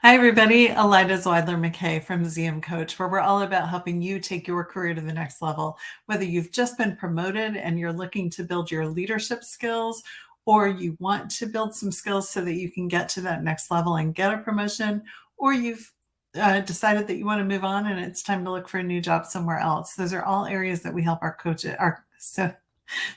Hi, everybody. Elida Zweidler McKay from ZM Coach, where we're all about helping you take your career to the next level. Whether you've just been promoted and you're looking to build your leadership skills, or you want to build some skills so that you can get to that next level and get a promotion, or you've decided that you want to move on and it's time to look for a new job somewhere else. Those are all areas that we help our coaches,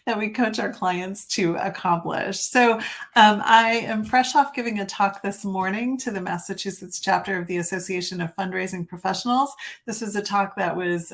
that we coach our clients to accomplish. So I am fresh off giving a talk this morning to the Massachusetts chapter of the Association of Fundraising Professionals. This was a talk that was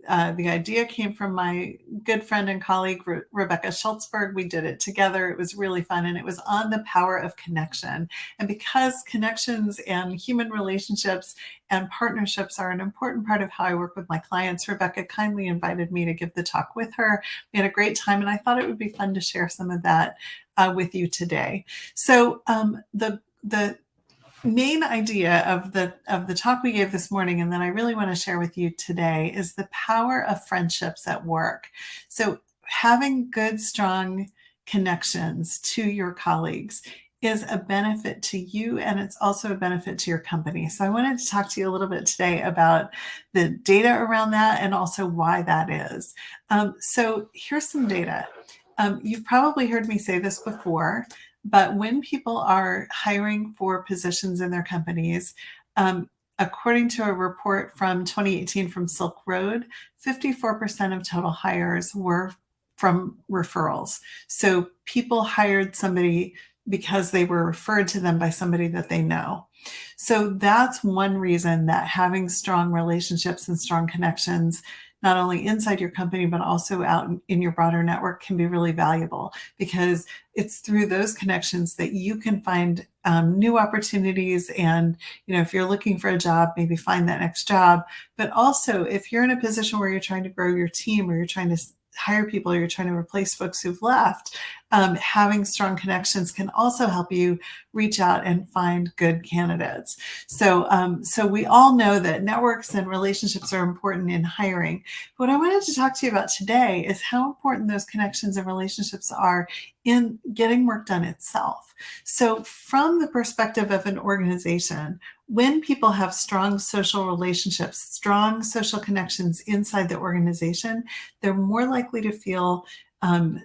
the idea came from my good friend and colleague, Rebecca Schultzberg. We did it together. It was really fun. And it was on the power of connection. And because connections and human relationships and partnerships are an important part of how I work with my clients, Rebecca kindly invited me to give the talk with her. We had a great time. And I thought it would be fun to share some of that with you today. So the main idea of the talk we gave this morning, and that I really want to share with you today, is the power of friendships at work. So having good, strong connections to your colleagues is a benefit to you, and it's also a benefit to your company. So I wanted to talk to you a little bit today about the data around that and also why that is. So here's some data. You've probably heard me say this before, but when people are hiring for positions in their companies, according to a report from 2018 from Silk Road, 54% of total hires were from referrals. So people hired somebody because they were referred to them by somebody that they know. So that's one reason that having strong relationships and strong connections, not only inside your company, but also out in your broader network, can be really valuable, because it's through those connections that you can find new opportunities. And, if you're looking for a job, maybe find that next job. But also, if you're in a position where you're trying to grow your team, or you're trying to hire people, or you're trying to replace folks who've left, having strong connections can also help you reach out and find good candidates. So we all know that networks and relationships are important in hiring. What I wanted to talk to you about today is how important those connections and relationships are in getting work done itself. So from the perspective of an organization, when people have strong social relationships, strong social connections inside the organization, they're more likely to feel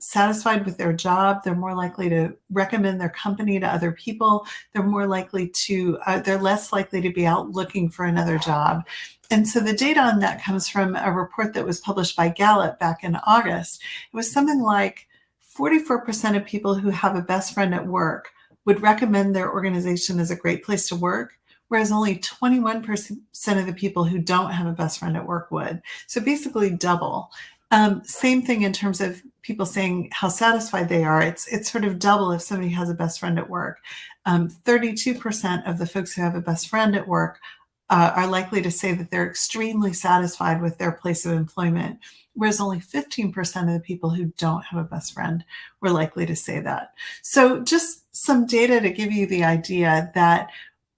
satisfied with their job. They're more likely to recommend their company to other people. They're less likely to be out looking for another job. And so the data on that comes from a report that was published by Gallup back in August. It was something like 44% of people who have a best friend at work would recommend their organization as a great place to work, whereas only 21% of the people who don't have a best friend at work would. So basically double. Same thing in terms of people saying how satisfied they are. It's sort of double if somebody has a best friend at work. 32% of the folks who have a best friend at work are likely to say that they're extremely satisfied with their place of employment, whereas only 15% of the people who don't have a best friend were likely to say that. So just some data to give you the idea that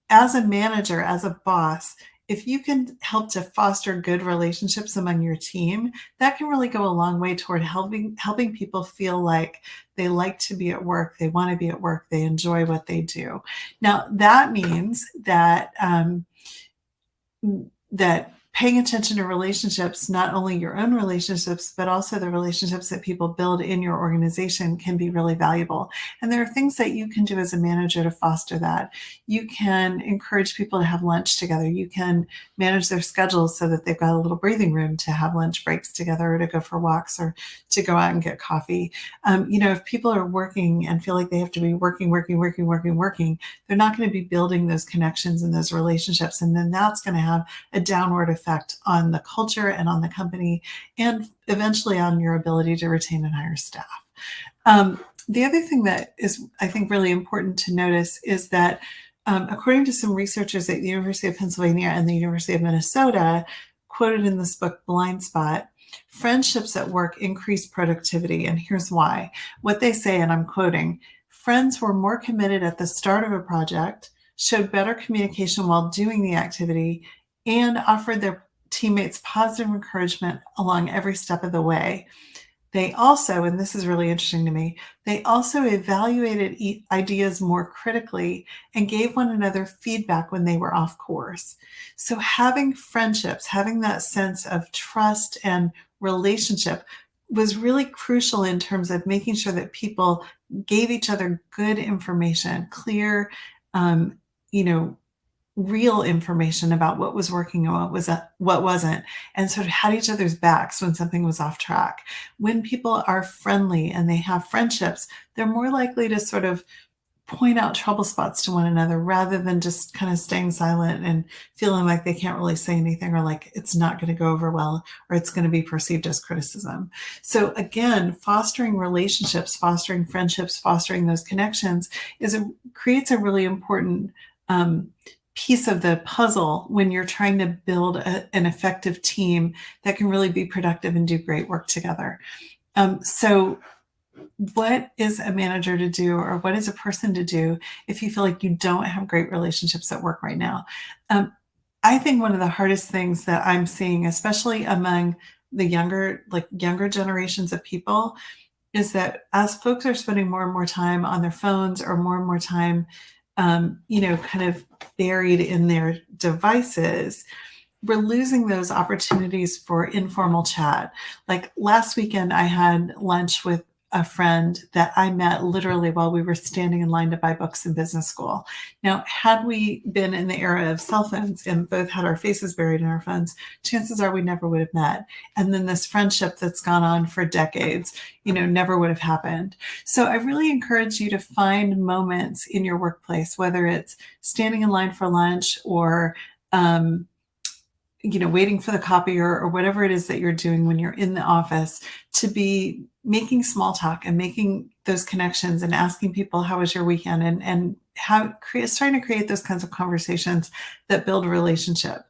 as a manager, as a boss, if you can help to foster good relationships among your team, that can really go a long way toward helping people feel like they like to be at work, they want to be at work, they enjoy what they do. Now, that means that that paying attention to relationships, not only your own relationships, but also the relationships that people build in your organization, can be really valuable. And there are things that you can do as a manager to foster that. You can encourage people to have lunch together. You can manage their schedules so that they've got a little breathing room to have lunch breaks together, or to go for walks, or to go out and get coffee. If people are working and feel like they have to be working, they're not going to be building those connections and those relationships. And then that's going to have a downward effect on the culture and on the company, and eventually on your ability to retain and hire staff. The other thing that is, I think, really important to notice is that according to some researchers at the University of Pennsylvania and the University of Minnesota, quoted in this book, Blind Spot, friendships at work increase productivity. And here's why. What they say, and I'm quoting, "Friends were more committed at the start of a project, showed better communication while doing the activity, and offered their teammates positive encouragement along every step of the way. They also, and this is really interesting to me, they also evaluated ideas more critically and gave one another feedback when they were off course. So, having friendships, having that sense of trust and relationship was really crucial in terms of making sure that people gave each other good information, clear, um, you know, real information about what was working and what wasn't, and sort of had each other's backs when something was off track. When people are friendly and they have friendships, they're more likely to sort of point out trouble spots to one another rather than just kind of staying silent and feeling like they can't really say anything or like it's not going to go over well or it's going to be perceived as criticism. So again, fostering relationships, fostering friendships, fostering those connections creates a really important um, piece of the puzzle when you're trying to build an effective team that can really be productive and do great work together. So what is a manager to do or what is a person to do if you feel like you don't have great relationships at work right now? Um, I think one of the hardest things that I'm seeing, especially among the younger generations of people, is that as folks are spending more and more time on their phones or more and more time, kind of buried in their devices, we're losing those opportunities for informal chat. Like last weekend, I had lunch with a friend that I met literally while we were standing in line to buy books in business school. Now, had we been in the era of cell phones and both had our faces buried in our phones, chances are we never would have met. And then this friendship that's gone on for decades, never would have happened. So I really encourage you to find moments in your workplace, whether it's standing in line for lunch or, waiting for the copier or whatever it is that you're doing when you're in the office, to be making small talk and making those connections and asking people, how was your weekend? And starting to create those kinds of conversations that build a relationship.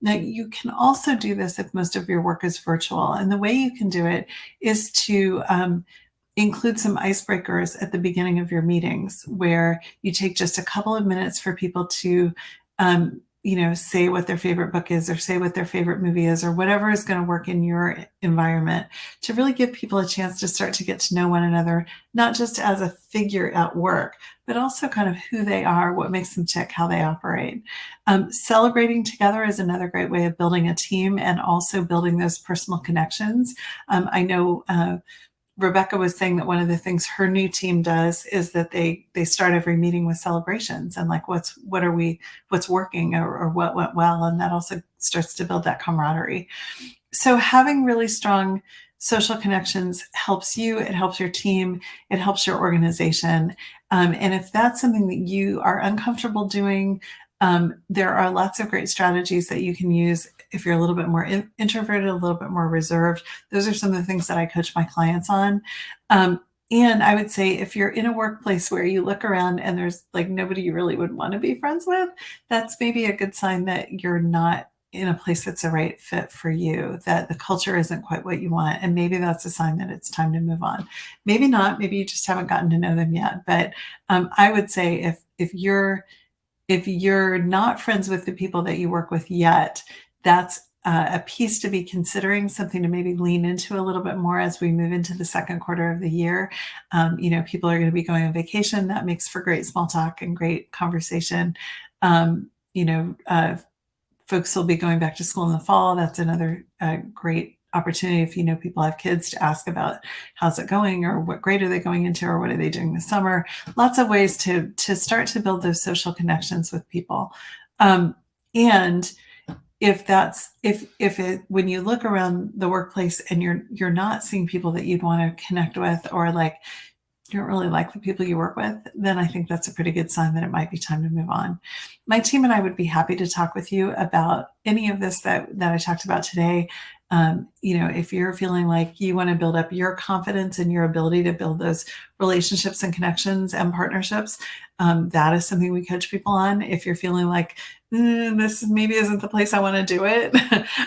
Now, you can also do this if most of your work is virtual. And the way you can do it is to include some icebreakers at the beginning of your meetings where you take just a couple of minutes for people to say what their favorite book is or say what their favorite movie is or whatever is going to work in your environment, to really give people a chance to start to get to know one another, not just as a figure at work, but also kind of who they are, what makes them tick, how they operate. Celebrating together is another great way of building a team and also building those personal connections. I know Rebecca was saying that one of the things her new team does is that they start every meeting with celebrations and like what's working or what went well, and that also starts to build that camaraderie. So having really strong social connections helps you, it helps your team, it helps your organization. And if that's something that you are uncomfortable doing, there are lots of great strategies that you can use if you're a little bit more introverted, a little bit more reserved. Those are some of the things that I coach my clients on. And I would say if you're in a workplace where you look around and there's like nobody you really would want to be friends with, that's maybe a good sign that you're not in a place that's a right fit for you, that the culture isn't quite what you want. And maybe that's a sign that it's time to move on. Maybe not, maybe you just haven't gotten to know them yet. But I would say if you're not friends with the people that you work with yet, that's a piece to be considering, something to maybe lean into a little bit more as we move into the second quarter of the year. People are going to be going on vacation. That makes for great small talk and great conversation. Um, you know, uh, Folks will be going back to school in the fall. That's another great opportunity if people have kids to ask about how's it going or what grade are they going into or what are they doing this summer. Lots of ways to start to build those social connections with people. And when you look around the workplace and you're not seeing people that you'd want to connect with, or like you don't really like the people you work with, then I think that's a pretty good sign that it might be time to move on. My team and I would be happy to talk with you about any of this that I talked about today. If you're feeling like you want to build up your confidence and your ability to build those relationships and connections and partnerships, that is something we coach people on. If you're feeling like this maybe isn't the place I want to do it,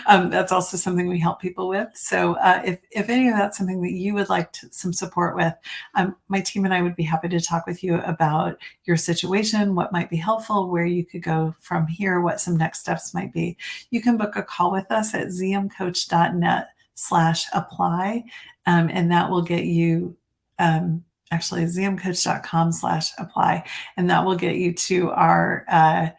that's also something we help people with. So if any of that's something that you would like some support with, my team and I would be happy to talk with you about your situation, what might be helpful, where you could go from here, what some next steps might be. You can book a call with us at zmcoach.net ZMcoach.com/apply. And that will get you, actually ZMcoach.com/apply. And that will get you to our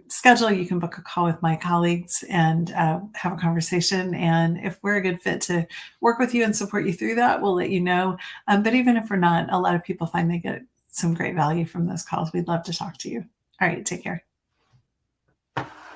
schedule. You can book a call with my colleagues and have a conversation. And if we're a good fit to work with you and support you through that, we'll let you know. But even if we're not, a lot of people find they get some great value from those calls. We'd love to talk to you. All right, take care.